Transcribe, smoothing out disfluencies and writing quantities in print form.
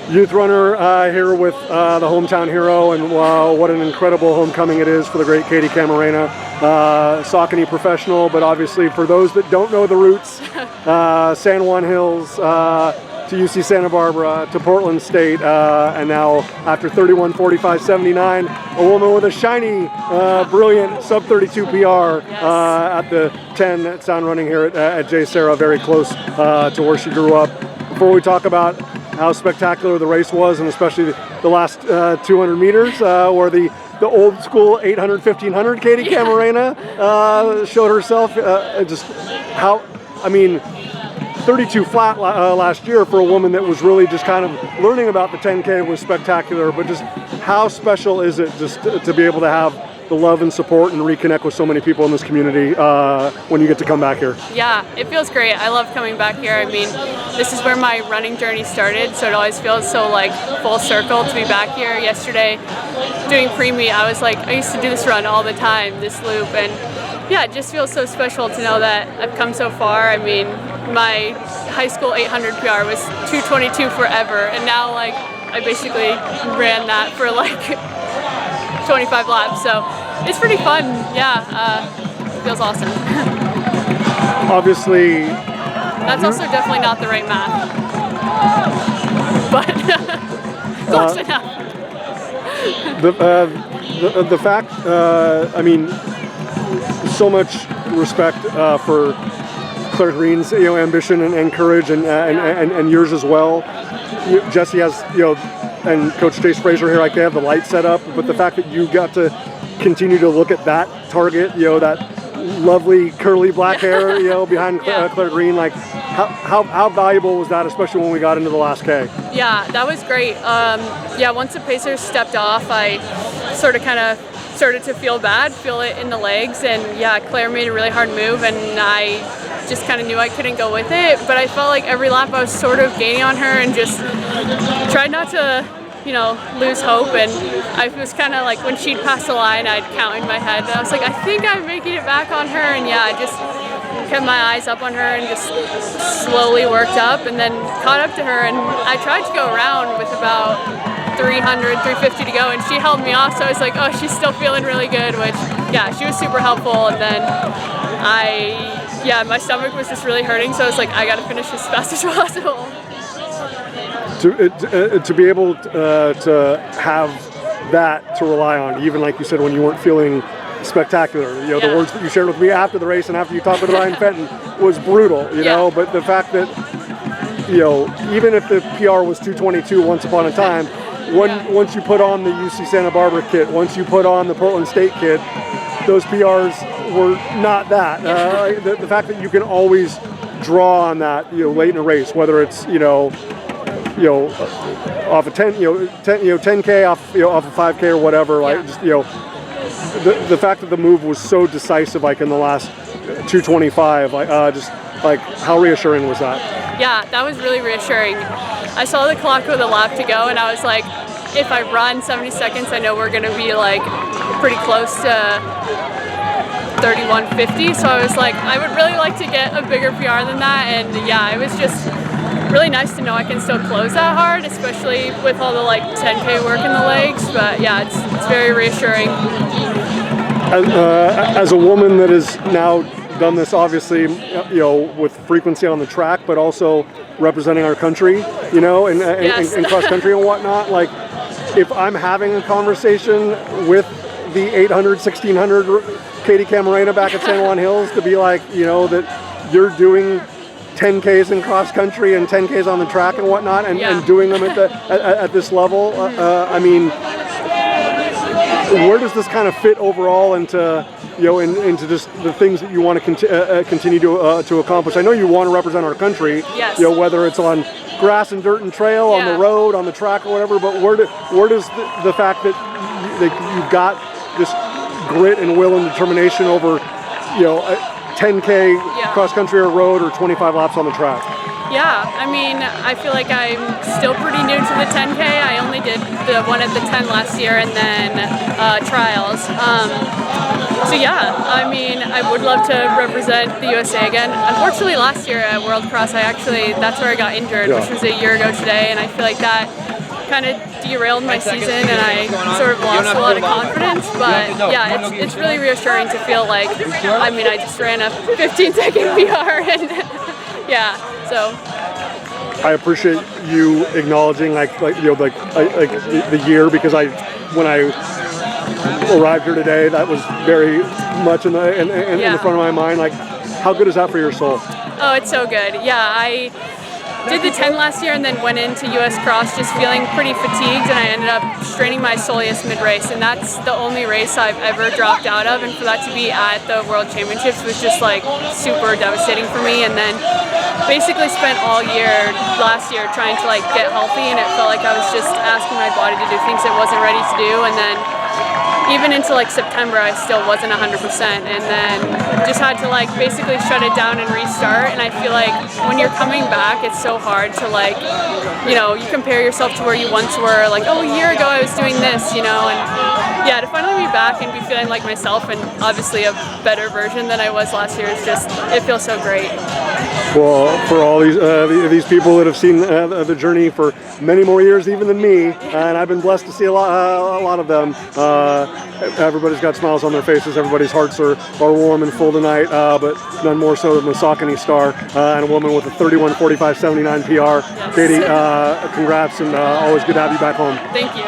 youth runner here with the hometown hero, and what an incredible homecoming it is for the great Katie Camarena. Saucony professional, but obviously for those that don't know the roots, San Juan Hills to UC Santa Barbara to Portland State, and now after 31:45:79, a woman with a shiny, brilliant sub 32 PR at the 10 at Sound Running here at JSerra, very close to where she grew up. Before we talk about how spectacular the race was, and especially the last 200 meters, where the old school 800, 1500 Katie Camarena showed herself, just how, I mean, 32 flat last year for a woman that was really just kind of learning about the 10K was spectacular, but just how special is it just to be able to have the love and support and reconnect with so many people in this community when you get to come back here? Yeah, it feels great. I love coming back here. I mean, this is where my running journey started, so it always feels so like full circle to be back here. Yesterday, doing pre-meet, I was like, I used to do this run all the time, this loop, and yeah, it just feels so special to know that I've come so far. I mean, my high school 800 PR was 2:22 forever, and now like I basically ran that for like 25 laps, so it's pretty fun. Yeah, it feels awesome. Obviously, that's also definitely not the right math, but close enough. The fact, I mean, so much respect for Claire Green's ambition and courage, and yours as well. Jesse has and Coach Chase Fraser here, like they have the light set up, but the fact that you got to continue to look at that target, that lovely curly black hair, behind Claire Green, like how valuable was that, especially when we got into the last K? Yeah, that was great. Once the pacers stepped off, I sort of kind of started to feel it in the legs, and yeah, Claire made a really hard move, and I just kind of knew I couldn't go with it, but I felt like every lap I was sort of gaining on her and just tried not to, lose hope, and I was kind of like, when she'd pass the line, I'd count in my head, and I was like, I think I'm making it back on her, and yeah, I just kept my eyes up on her and just slowly worked up, and then caught up to her, and I tried to go around with about 300, 350 to go, and she held me off, so I was like, oh, she's still feeling really good, which, yeah, she was super helpful, and then my stomach was just really hurting, so I was like, I gotta finish as fast as possible. To be able to have that to rely on, even like you said, when you weren't feeling spectacular, the words that you shared with me after the race and after you talked with Ryan Fenton was brutal, but the fact that, even if the PR was 2:22 once upon a time, once you put on the UC Santa Barbara kit, once you put on the Portland State kit, those PRs were not that. The fact that you can always draw on that, late in a race, whether it's off a 10K, off a 5K or whatever, the fact that the move was so decisive, like in the last 2:25, just like how reassuring was that? Yeah, that was really reassuring. I saw the clock with a lap to go, and I was like, if I run 70 seconds, I know we're going to be like pretty close to 31:50. So I was like, I would really like to get a bigger PR than that. And yeah, it was just really nice to know I can still close that hard, especially with all the like 10K work in the legs. But yeah, it's very reassuring. As a woman that has now done this, obviously, with frequency on the track, but also representing our country, in cross country and whatnot, like if I'm having a conversation with the 800, 1600 Katie Camarena back at San Juan Hills, to be like, that you're doing 10Ks in cross country and 10Ks on the track and whatnot, and doing them at this level, I mean, where does this kind of fit overall into into just the things that you want to continue to accomplish? I know you want to represent our country, whether it's on grass and dirt and trail, on the road, on the track or whatever, but where does the fact that you've got this grit and will and determination over 10K cross country or road or 25 laps on the track? Yeah, I mean, I feel like I'm still pretty new to the 10K. I only did the one at the 10 last year and then trials. So yeah, I mean, I would love to represent the USA again. Unfortunately, last year at World Cross, that's where I got injured, which was a year ago today, and I feel like that kind of derailed my season, and I sort of lost a lot of confidence. But yeah, it's really reassuring to feel like, I mean, I just ran a 15-second PR, and yeah, so. I appreciate you acknowledging the year, because when I arrived here today, that was very much in the front of my mind. Like, how good is that for your soul? Oh, it's so good. Yeah, I did the 10 last year and then went into US Cross just feeling pretty fatigued, and I ended up straining my soleus mid-race, and that's the only race I've ever dropped out of, and for that to be at the World Championships was just like super devastating for me. And then basically spent all year last year trying to like get healthy, and it felt like I was just asking my body to do things it wasn't ready to do, and then even into like September I still wasn't 100%, and then just had to like basically shut it down and restart. And I feel like when you're coming back, it's so hard to like, you know, you compare yourself to where you once were, like, oh, a year ago I was doing this, you know, and yeah, to finally be back and be feeling like myself, and obviously a better version than I was last year, is just, it feels so great. Well, for all these people that have seen the journey for many more years even than me, and I've been blessed to see a lot of them. Everybody's got smiles on their faces. Everybody's hearts are warm and full tonight, but none more so than the Saucony star and a woman with a 31:45:79 PR. Yes. Katie, congrats, and always good to have you back home. Thank you.